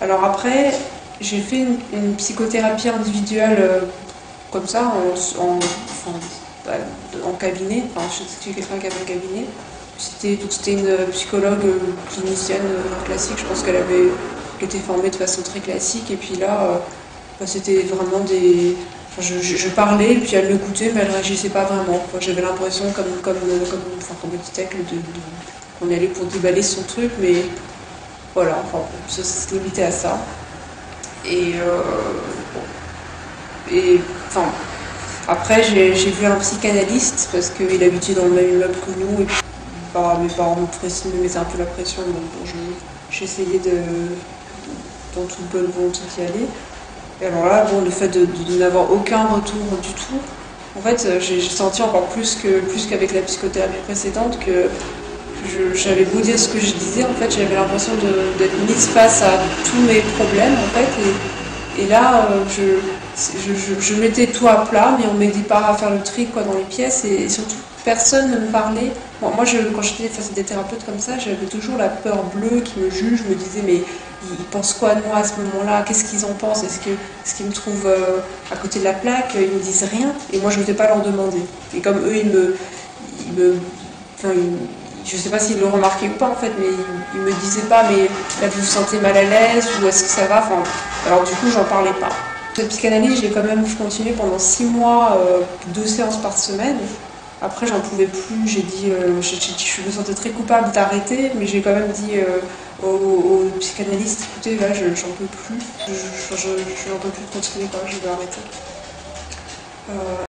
Alors après, j'ai fait une psychothérapie individuelle comme ça, en cabinet. Enfin, je suis quelqu'un qui avait un cabinet. C'était une psychologue clinicienne classique. Je pense qu'elle avait été formée de façon très classique. Et puis là, c'était vraiment des... Enfin, je parlais, puis elle m'écoutait, mais elle ne réagissait pas vraiment. Enfin, j'avais l'impression, comme le disait, qu'on allait pour déballer son truc, mais voilà, enfin, ça se limitait à ça. Et enfin, après, j'ai vu un psychanalyste parce qu'il habitait dans le même immeuble que nous et puis mes parents me mettaient un peu la pression, donc bon, j'essayais dans toute bonne volonté d'y aller. Et alors là, bon, le fait de n'avoir aucun retour du tout, en fait, j'ai senti encore plus qu'avec la psychothérapie précédente que j'avais beau dire ce que je disais, en fait, j'avais l'impression d'être mise face à tous mes problèmes, en fait, et là, je mettais tout à plat, mais on m'aidait pas à faire le tri quoi, dans les pièces, et surtout, personne ne me parlait. Bon, moi, quand j'étais face à des thérapeutes comme ça, j'avais toujours la peur bleue qui me juge, je me disais, mais ils pensent quoi de moi à ce moment-là? Qu'est-ce qu'ils en pensent? Est-ce qu'ils me trouvent à côté de la plaque? Ils me disent rien, et moi, je ne vais pas leur demander. Et comme eux, enfin, je sais pas s'ils l'ont remarqué ou pas en fait, mais ils me disaient pas, mais là vous vous sentez mal à l'aise ou est-ce que ça va, enfin, alors du coup j'en parlais pas. Cette psychanalyse, j'ai quand même continué pendant 6 mois, 2 séances par semaine. Après j'en pouvais plus, j'ai dit, je me sentais très coupable d'arrêter, mais j'ai quand même dit au psychanalyste, écoutez là j'en peux plus, j'en peux plus de continuer quoi, je veux arrêter.